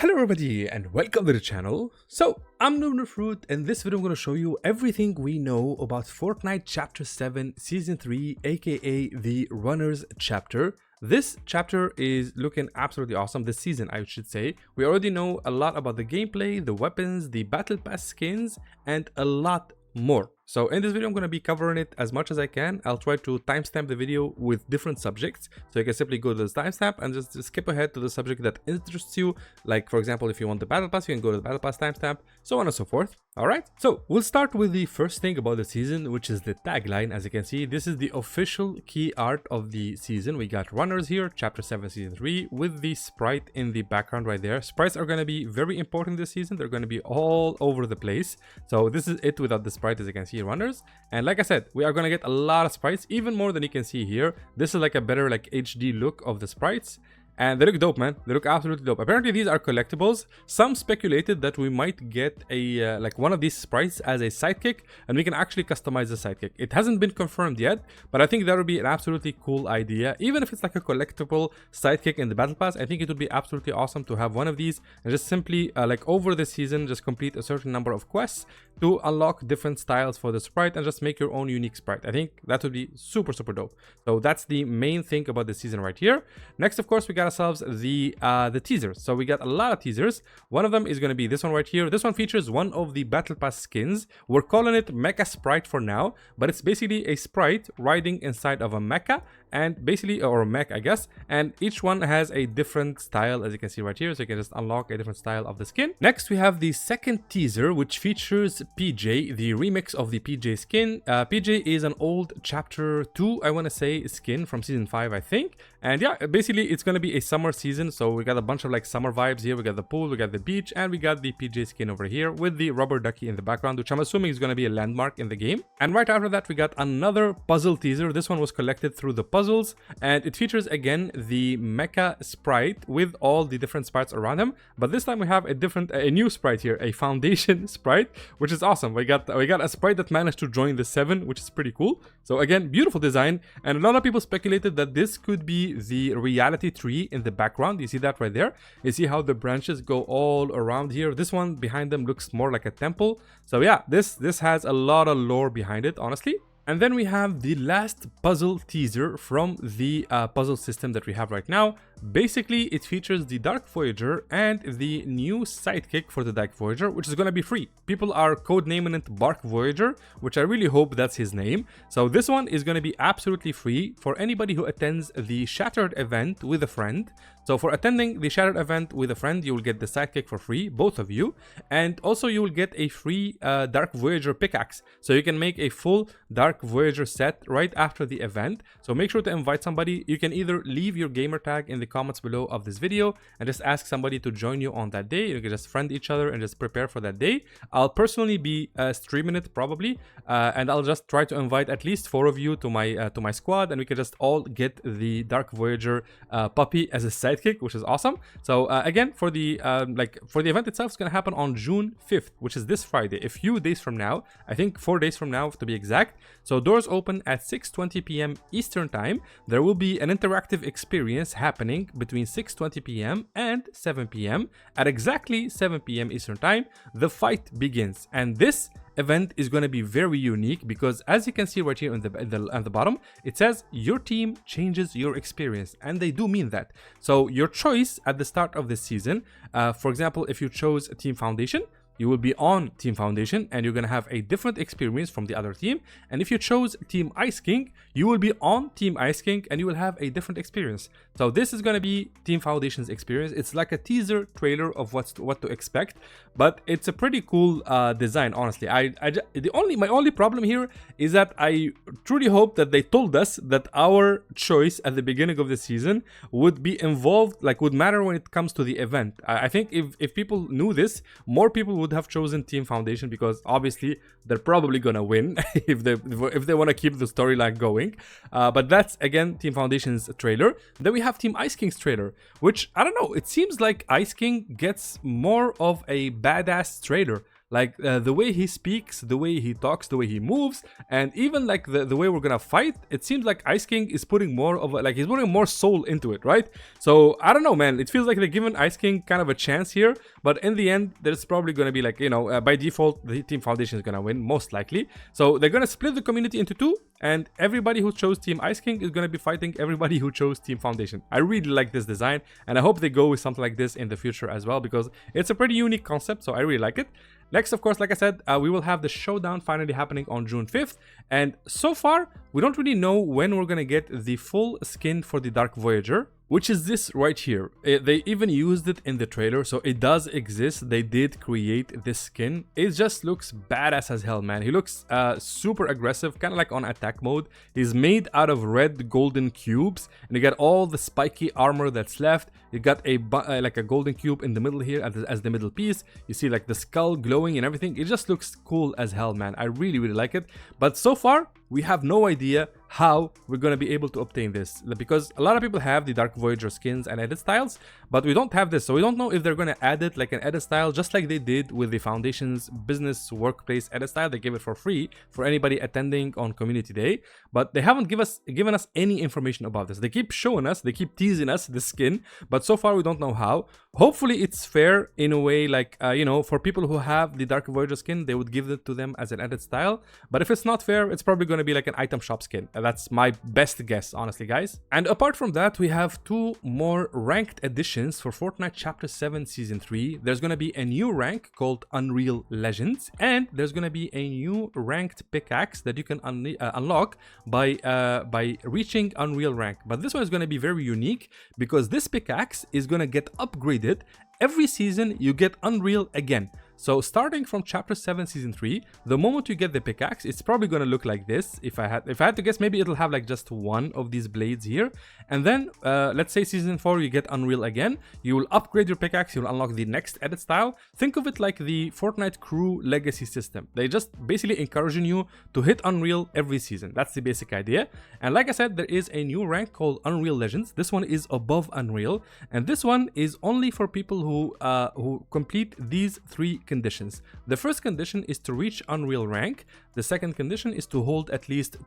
Hello everybody and welcome to the channel. So I'm NOOBNOOBFRUIT and in this video I'm going to show you everything we know about Fortnite Chapter 7 Season 3 aka the Runners chapter. This chapter is looking absolutely awesome, this season I should say. We already know a lot about the gameplay, the weapons, the Battlepass skins and a lot more. So in this video I'm going to be covering it as much as I can. I'll try to timestamp the video with different subjects, so you can simply go to this timestamp and just skip ahead to the subject that interests you. Like for example, if you want the battle pass, you can go to the battle pass timestamp, so on and so forth. Alright, so we'll start with the first thing about the season, which is the tagline. As you can see, this is the official key art of the season. We got runners here, chapter 7 season 3, with the sprite in the background right there. Sprites are going to be very important this season. They're going to be all over the place, so this is it without the sprite. As you can see, runners, and like I said, we are going to get a lot of sprites, even more than you can see here. This is like a better like HD look of the sprites, and they look dope, man. They look absolutely dope. Apparently these are collectibles. Some speculated that we might get a like one of these sprites as a sidekick, and we can actually customize the sidekick. It hasn't been confirmed yet, but I think that would be an absolutely cool idea. Even if it's like a collectible sidekick in the battle pass, I think it would be absolutely awesome to have one of these and just simply like over the season just complete a certain number of quests to unlock different styles for the sprite and just make your own unique sprite. I think that would be super dope. So that's the main thing about the season right here. Next, of course, we got ourselves the teasers. So we got a lot of teasers. One of them is going to be this one right here. This one features one of the battle pass skins. We're calling it mecha sprite for now, but it's basically a sprite riding inside of a mecha, and basically, or a mech I guess, and each one has a different style, as you can see right here, so you can just unlock a different style of the skin. Next we have the second teaser, which features PJ, the remix of the PJ skin. PJ is an old chapter 2, I want to say, skin from season 5 I think, and yeah, basically it's going to be a summer season, so we got a bunch of like summer vibes here. We got the pool, we got the beach, and we got the PJ skin over here with the rubber ducky in the background, which I'm assuming is going to be a landmark in the game. And right after that we got another puzzle teaser. This one was collected through the puzzles, and it features again the mecha sprite with all the different sprites around him, but this time we have a new sprite here, a foundation sprite, which is awesome. We got a sprite that managed to join the 7, which is pretty cool. So again, beautiful design, and a lot of people speculated that this could be the reality tree in the background. You see that right there? You see how the branches go all around here? This one behind them looks more like a temple. So yeah, this has a lot of lore behind it, honestly. And then we have the last puzzle teaser from the puzzle system that we have right now. Basically, it features the Dark Voyager and the new sidekick for the Dark Voyager, which is going to be free. People are codenaming it Bark Voyager, which I really hope that's his name. So this one is going to be absolutely free for anybody who attends the Shattered event with a friend. So for attending the Shattered event with a friend, you will get the sidekick for free, both of you. And also you will get a free Dark Voyager pickaxe. So you can make a full Dark Voyager set right after the event. So make sure to invite somebody. You can either leave your gamer tag in the comments below of this video and just ask somebody to join you on that day. You can just friend each other and just prepare for that day. I'll personally be streaming it probably, and I'll just try to invite at least 4 of you to my squad, and we can just all get the Dark Voyager puppy as a sidekick, which is awesome. So again, for the event itself, it's gonna happen on June 5th, which is this Friday, a few days from now. I think 4 days from now to be exact. So doors open at 6:20 p.m. Eastern time. There will be an interactive experience happening between 6:20 p.m. and 7 p.m. At exactly 7 p.m. Eastern time, the fight begins. And this event is going to be very unique because, as you can see right here on the bottom, it says your team changes your experience, and they do mean that. So your choice at the start of this season, for example, if you chose Team Foundation, you will be on Team Foundation and you're going to have a different experience from the other team. And if you chose Team Ice King, you will be on Team Ice King and you will have a different experience. So this is going to be Team Foundation's experience. It's like a teaser trailer of what to expect, but it's a pretty cool design, honestly. My only problem here is that I truly hope that they told us that our choice at the beginning of the season would be involved, like would matter when it comes to the event. I think if people knew this, more people would have chosen Team Foundation, because obviously they're probably gonna win if they want to keep the storyline going. But that's again Team Foundation's trailer. Then we have Team Ice King's trailer, which I don't know, it seems like Ice King gets more of a badass trailer. Like the way he speaks, the way he talks, the way he moves, and even like the way we're gonna fight, it seems like Ice King is putting more of a, like he's putting more soul into it, right? So I don't know, man, it feels like they're giving Ice King kind of a chance here, but in the end there's probably gonna be like, you know, by default the Team Foundation is gonna win most likely. So they're gonna split the community into two, and everybody who chose Team Ice King is gonna be fighting everybody who chose Team Foundation. I really like this design, and I hope they go with something like this in the future as well, because it's a pretty unique concept, so I really like it. Next, of course, like I said, we will have the showdown finally happening on June 5th. And so far, we don't really know when we're going to get the full skin for the Dark Voyager, which is this right here. They even used it in the trailer, so it does exist. They did create this skin. It just looks badass as hell, man. He looks super aggressive, kind of like on attack mode. He's made out of red golden cubes, and you got all the spiky armor that's left. You got a like a golden cube in the middle here as the middle piece. You see like the skull glowing and everything. It just looks cool as hell, man. I really, really like it. But so far, we have no idea how we're going to be able to obtain this, because a lot of people have the Dark Voyager skins and edit styles, but we don't have this. So we don't know if they're going to add it like an edit style, just like they did with the Foundation's business workplace edit style. They gave it for free for anybody attending on Community Day, but they haven't given us any information about this. They keep showing us, they keep teasing us the skin, but so far we don't know how. Hopefully it's fair in a way, like you know, for people who have the Dark Voyager skin, they would give it to them as an edit style. But if it's not fair, it's probably going to be like an item shop skin. That's my best guess, honestly, guys. And apart from that, we have two more ranked additions for Fortnite Chapter 7 Season 3. There's going to be a new rank called Unreal Legends, and there's going to be a new ranked pickaxe that you can unlock by reaching Unreal rank. But this one is going to be very unique, because this pickaxe is going to get upgraded every season. You get Unreal again. So starting from Chapter 7 Season 3, the moment you get the pickaxe, it's probably going to look like this. If I had to guess, maybe it'll have like just one of these blades here. And then let's say Season 4, you get Unreal again. You will upgrade your pickaxe, you'll unlock the next edit style. Think of it like the Fortnite Crew Legacy system. They just basically encouraging you to hit Unreal every season. That's the basic idea. And like I said, there is a new rank called Unreal Legends. This one is above Unreal, and this one is only for people who complete these three conditions. The first condition is to reach Unreal rank. The second condition is to hold at least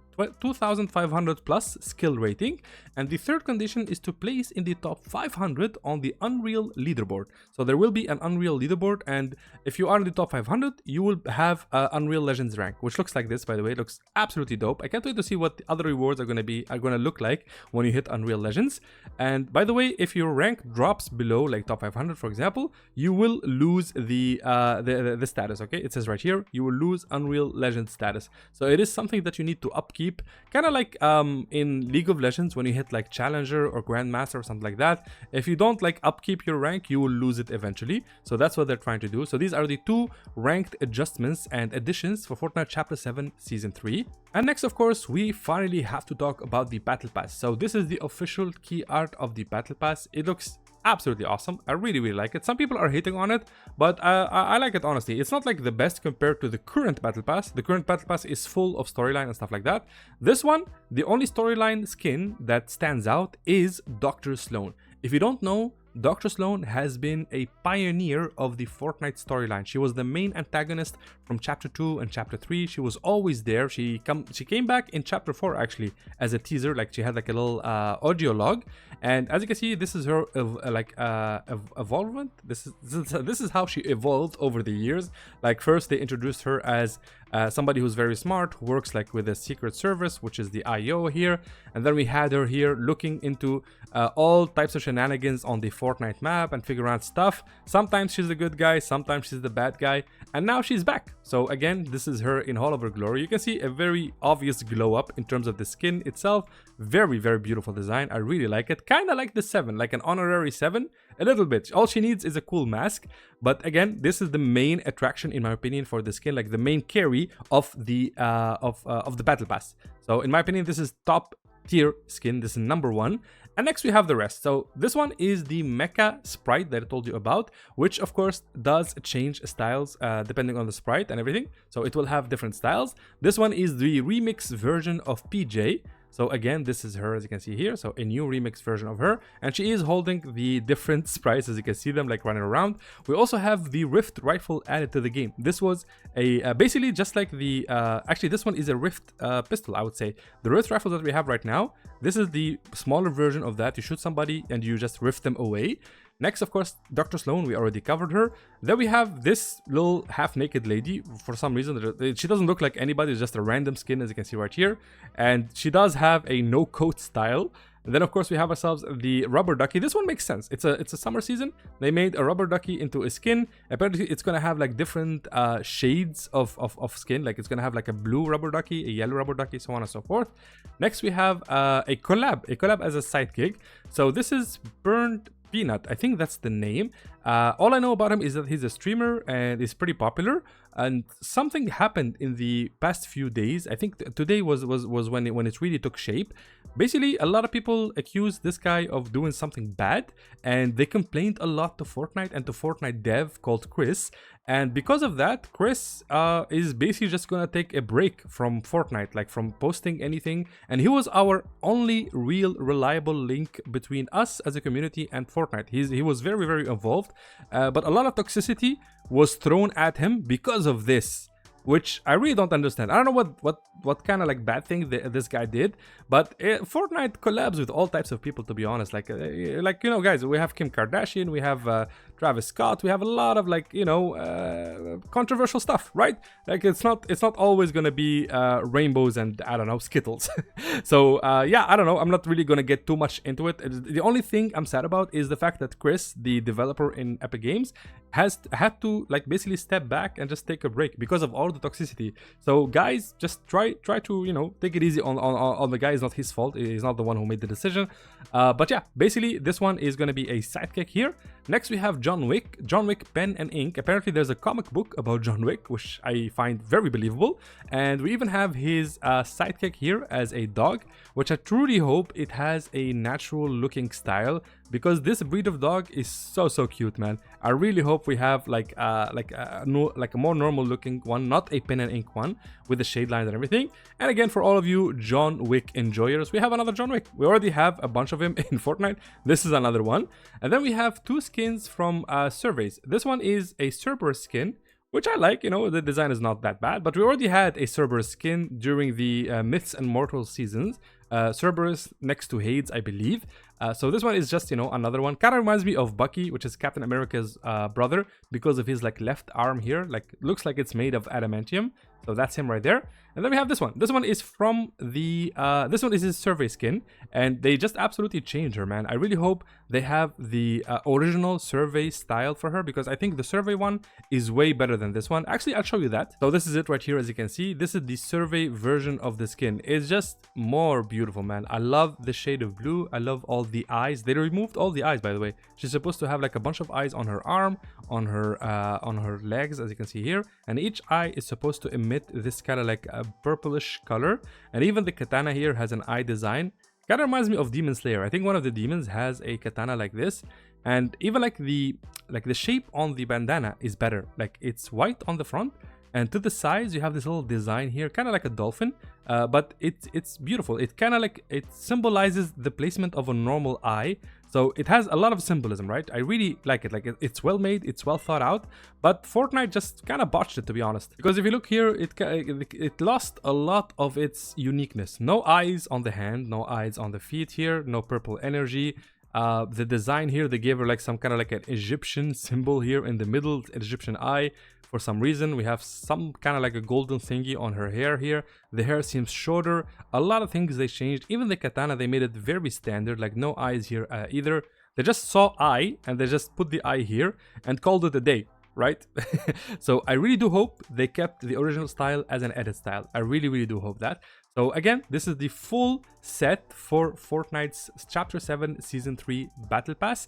2500 plus skill rating, and the third condition is to place in the top 500 on the Unreal leaderboard. So there will be an Unreal leaderboard, and if you are in the top 500, you will have Unreal Legends rank, which looks like this. By the way, it looks absolutely dope. I can't wait to see what the other rewards are going to look like when you hit Unreal Legends. And by the way, if your rank drops below like top 500, for example, you will lose the status. Okay, it says right here, you will lose Unreal Legends status. So it is something that you need to upkeep, kind of like in League of Legends when you hit like Challenger or Grandmaster or something like that. If you don't like upkeep your rank, you will lose it eventually. So that's what they're trying to do. So these are the two ranked adjustments and additions for Fortnite Chapter 7 Season 3. And next, of course, we finally have to talk about the Battle Pass. So this is the official key art of the Battle Pass. It looks absolutely awesome. I really, really like it. Some people are hating on it, but I like it, honestly. It's not like the best compared to the current Battle Pass. The current Battle Pass is full of storyline and stuff like that. This one, the only storyline skin that stands out is Dr. Sloan. If you don't know, Dr. Sloan has been a pioneer of the Fortnite storyline. She was the main antagonist from Chapter 2 and Chapter 3. She was always there. She came back in Chapter 4 actually as a teaser, like she had like a little audio log. And as you can see, this is her evolvement. This is how she evolved over the years. Like first they introduced her as somebody who's very smart, who works like with a secret service, which is the IO here. And then we had her here looking into all types of shenanigans on the Fortnite map and figure out stuff. Sometimes she's the good guy, sometimes she's the bad guy, and now she's back. So again, this is her in all of her glory. You can see a very obvious glow up in terms of the skin itself. Very, very beautiful design. I really like it. Kind of like the 7, like an honorary 7, a little bit. All she needs is a cool mask. But again, this is the main attraction, in my opinion, for the skin, like the main carry of the Battle Pass. So in my opinion, this is top tier skin. This is number 1. And next we have the rest. So this one is the mecha sprite that I told you about, which of course does change styles depending on the sprite and everything. So it will have different styles. This one is the remix version of PJ. So again, this is her, as you can see here. So a new remix version of her, and she is holding the different sprites, as you can see them like running around. We also have the Rift rifle added to the game. This was a basically just like the actually this one is a Rift pistol, I would say. The Rift rifle that we have right now, this is the smaller version of that. You shoot somebody and you just rift them away. Next, of course, Dr. Sloan, we already covered her. Then we have this little half-naked lady. For some reason, she doesn't look like anybody. It's just a random skin, as you can see right here. And she does have a no-coat style. And then, of course, we have ourselves the rubber ducky. This one makes sense. It's a summer season. They made a rubber ducky into a skin. Apparently, it's going to have like different shades of skin. Like it's going to have like a blue rubber ducky, a yellow rubber ducky, so on and so forth. Next, we have a collab as a sidekick. So this is Burned Peanut, I think that's the name. All I know about him is that he's a streamer and is pretty popular. And something happened in the past few days. I think today was when it really took shape. Basically, a lot of people accused this guy of doing something bad, and they complained a lot to Fortnite and to Fortnite dev called Chris. And because of that, Chris is basically just gonna take a break from Fortnite, like from posting anything. And he was our only real reliable link between us as a community and Fortnite. He was very, very involved, but a lot of toxicity was thrown at him because of this, which I really don't understand. I don't know what kind of like bad thing this guy did, but Fortnite collabs with all types of people, to be honest. Like you know, guys, we have Kim Kardashian, we have Travis Scott, we have a lot of like, you know, controversial stuff, right? Like it's not always gonna be rainbows and I don't know, Skittles. So yeah, I don't know. I'm not really gonna get too much into it. The only thing I'm sad about is the fact that Chris, the developer in Epic Games, has had to like basically step back and just take a break because of all the toxicity. So guys, just try to, you know, take it easy on the guy. It's not his fault. He's not the one who made the decision. But yeah, basically this one is going to be a sidekick here. Next we have John Wick pen and ink. Apparently there's a comic book about John Wick, which I find very believable. And we even have his sidekick here as a dog, which I truly hope it has a natural looking style, because this breed of dog is so cute, man. I really hope we have like a more normal looking one, not a pen and ink one with the shade lines and everything. And again, for all of you John Wick enjoyers, we have another John Wick. We already have a bunch of him in Fortnite. This is another one. And then we have two skins from surveys. This one is a Cerberus skin, which I like. You know, the design is not that bad, but we already had a Cerberus skin during the Myths and Mortals seasons. Cerberus next to Hades, I believe. So this one is just, you know, another one. Kind of reminds me of Bucky, which is Captain America's brother, because of his like left arm here. Like looks like it's made of adamantium. So that's him right there. And then we have this one. This one is from the this one is his survey skin, and they just absolutely changed her, man. I really hope they have the original survey style for her, because I think the survey one is way better than this one. Actually, I'll show you that. So this is it right here, as you can see. This is the survey version of the skin. It's just more beautiful, man. I love the shade of blue. I love all the eyes. They removed all the eyes, by the way. She's supposed to have like a bunch of eyes on her arm, on her legs, as you can see here, and each eye is supposed to emit this kind of like a purplish color. And even the katana here has an eye design. Kind of reminds me of Demon Slayer. I think one of the demons has a katana like this, and even like the shape on the bandana is better. Like it's white on the front, and to the sides you have this little design here, kind of like a dolphin, but it's beautiful. It kind of like, it symbolizes the placement of a normal eye. So it has a lot of symbolism, right? I really like it. Like it's well made, it's well thought out, but Fortnite just kind of botched it, to be honest. Because if you look here, it lost a lot of its uniqueness. No eyes on the hand, no eyes on the feet here, no purple energy. The design here, they gave her like some kind of like an Egyptian symbol here in the middle, Egyptian eye. For some reason, we have some kind of like a golden thingy on her hair here. The hair seems shorter. A lot of things they changed. Even the katana, they made it very standard, like no eyes here either. They just saw eye and they just put the eye here and called it a day, right? So I really do hope they kept the original style as an edit style. I really do hope that. So again, this is the full set for Fortnite's Chapter 7 Season 3 Battle Pass.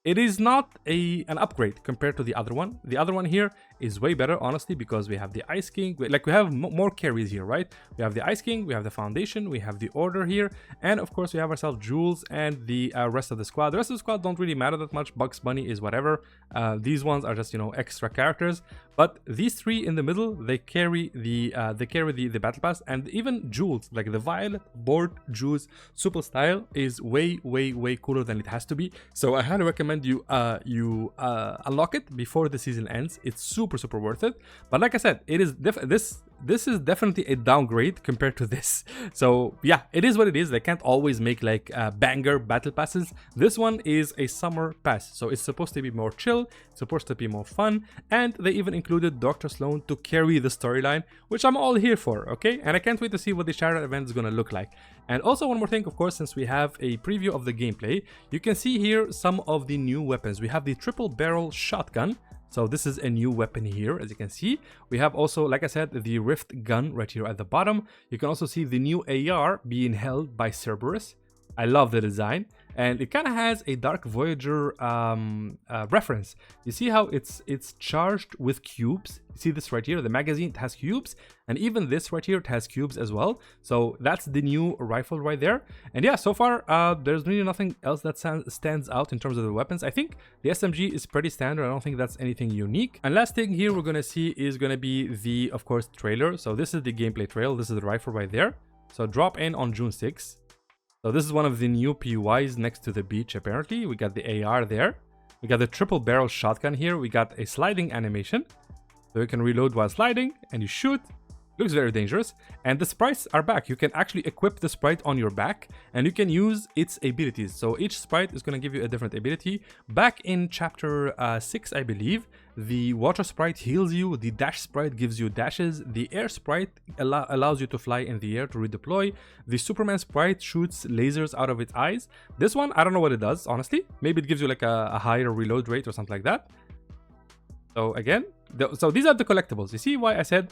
It is not an upgrade compared to the other one. The other one here is way better, honestly, because we have the Ice King. Like we have more carries here, right? We have the Ice King, we have the Foundation, we have the Order here, and of course we have ourselves Jules and the rest of the squad. The rest of the squad don't really matter that much. Bugs Bunny is whatever. These ones are just, you know, extra characters. But these three in the middle, they carry the battle pass, and even jewels like the violet board jewels super style is way cooler than it has to be. So I highly recommend you unlock it before the season ends. It's super worth it. But like I said, it is this is definitely a downgrade compared to this. So yeah, it is what it is. They can't always make like banger battle passes. This one is a summer pass, so it's supposed to be more chill, it's supposed to be more fun, and they even included Dr. Sloan to carry the storyline, which I'm all here for, okay? And I can't wait to see what the shadow event is gonna look like. And also one more thing, of course, since we have a preview of the gameplay, you can see here some of the new weapons. We have the triple barrel shotgun. So this is a new weapon here, as you can see. We have also, like I said, the Rift gun right here at the bottom. You can also see the new AR being held by Cerberus. I love the design. And it kind of has a Dark Voyager reference. You see how it's charged with cubes? You see this right here? The magazine, it has cubes. And even this right here, it has cubes as well. So that's the new rifle right there. And yeah, so far, there's really nothing else that stands out in terms of the weapons. I think the SMG is pretty standard. I don't think that's anything unique. And last thing here we're going to see is going to be the, of course, trailer. So this is the gameplay trail. This is the rifle right there. So drop in on June 6th. So this is one of the new PUIs next to the beach, apparently. We got the AR there. We got the triple barrel shotgun here. We got a sliding animation. So you can reload while sliding and you shoot. Looks very dangerous. And the sprites are back. You can actually equip the sprite on your back and you can use its abilities. So each sprite is going to give you a different ability. Back in chapter 6, I believe, the water sprite heals you. The dash sprite gives you dashes. The air sprite allows you to fly in the air to redeploy. The Superman sprite shoots lasers out of its eyes. This one, I don't know what it does, honestly. Maybe it gives you like a higher reload rate or something like that. So again, so these are the collectibles. You see why I said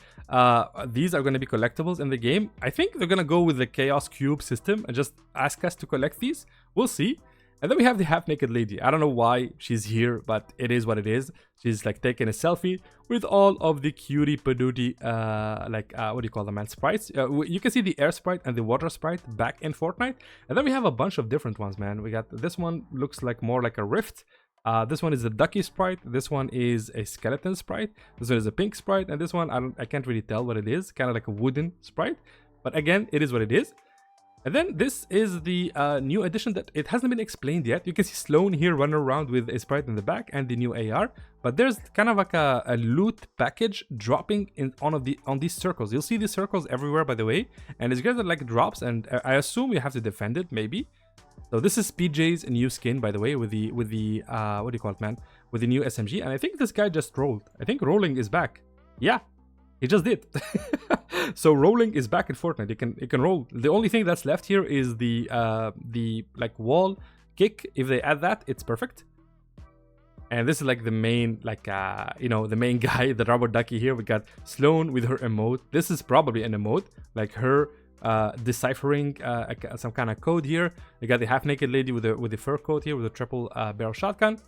these are going to be collectibles in the game? I think they're going to go with the Chaos Cube system and just ask us to collect these. We'll see. And then we have the half-naked lady. I don't know why she's here, but it is what it is. She's like taking a selfie with all of the cutie patootie, what do you call them, man? Sprites. You can see the air sprite and the water sprite back in Fortnite. And then we have a bunch of different ones, man. We got this one, looks like more like a rift. This one is a ducky sprite. This one is a skeleton sprite. This one is a pink sprite. And this one, I can't really tell what it is. Kind of like a wooden sprite. But again, it is what it is. And then this is the new addition that it hasn't been explained yet. You can see Sloan here running around with a sprite in the back and the new AR. But there's kind of like a loot package dropping on these circles. You'll see these circles everywhere, by the way. And it's gonna like drops, and I assume you have to defend it, maybe. So this is PJ's new skin, by the way, with the what do you call it, man? With the new SMG. And I think this guy just rolled. I think rolling is back. Yeah, he just did. So rolling is back in Fortnite. You can roll. The only thing that's left here is the like wall kick. If they add that, it's perfect. And this is like the main, like the main guy, the rubber ducky here. We got Sloan with her emote. This is probably an emote, like her deciphering some kind of code here. We got the half-naked lady with the fur coat here with a triple barrel shotgun,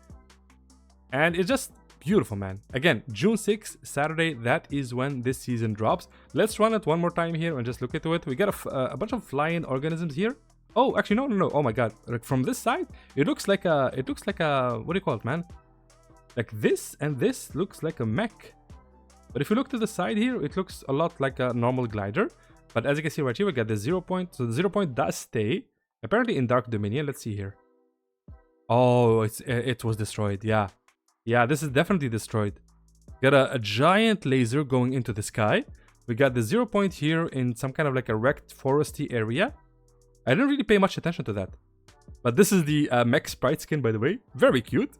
and it's just beautiful, man. Again, June 6th, Saturday, that is when this season drops. Let's run it one more time here and just look into it. We got a bunch of flying organisms here. Oh, actually, no. Oh my god. Like from this side, it looks like a what do you call it, man? Like this and this looks like a mech. But if you look to the side here, it looks a lot like a normal glider. But as you can see right here, we got the 0 point. So the 0 point does stay. Apparently in Dark Dominion. Let's see here. Oh, it was destroyed. Yeah. Yeah, this is definitely destroyed. Got a giant laser going into the sky. We got the 0 point here in some kind of like a wrecked foresty area. I didn't really pay much attention to that. But this is the mech sprite skin, by the way. Very cute.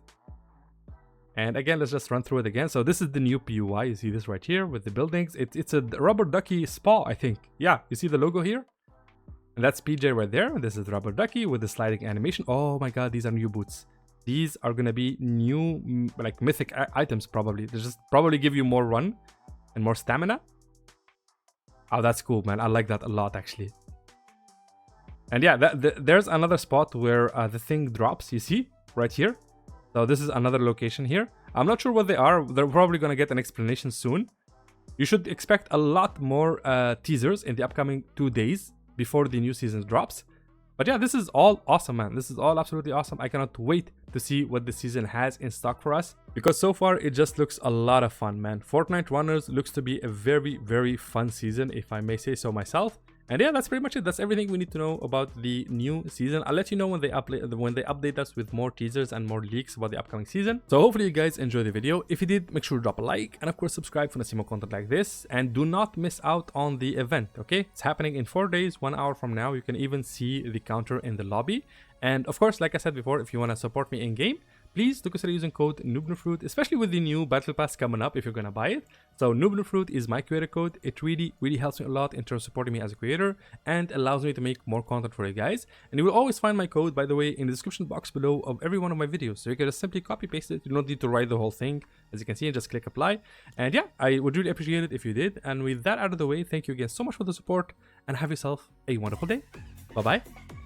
And again, let's just run through it again. So this is the new PUI. You see this right here with the buildings. It's a rubber ducky spa, I think. Yeah, you see the logo here? And that's PJ right there. This is the rubber ducky with the sliding animation. Oh my god, these are new boots. These are gonna be new, like mythic items probably. They just probably give you more run and more stamina. Oh, that's cool, man. I like that a lot, actually. And yeah, there's another spot where the thing drops. You see right here. So this is another location here. I'm not sure what they are. They're probably gonna get an explanation soon. You should expect a lot more teasers in the upcoming 2 days before the new season drops. But yeah, this is all awesome, man. This is all absolutely awesome. I cannot wait to see what the season has in stock for us, because so far it just looks a lot of fun, man. Fortnite Runners looks to be a very, very fun season, if I may say so myself. And yeah, that's pretty much it. That's everything we need to know about the new season. I'll let you know when they update us with more teasers and more leaks about the upcoming season. So hopefully you guys enjoyed the video. If you did, make sure to drop a like, and of course subscribe for see more content like this. And do not miss out on the event, okay? It's happening in 4 days, 1 hour from now. You can even see the counter in the lobby. And of course, like I said before, if you want to support me in game, please do consider using code NOOBNOOBFRUIT, especially with the new Battle Pass coming up if you're gonna buy it. So NOOBNOOBFRUIT is my creator code. It really helps me a lot in terms of supporting me as a creator and allows me to make more content for you guys. And you will always find my code, by the way, in the description box below of every one of my videos. So you can just simply copy paste it. You don't need to write the whole thing, as you can see, and just click apply. And yeah, I would really appreciate it if you did. And with that out of the way, thank you again so much for the support, and have yourself a wonderful day. Bye bye.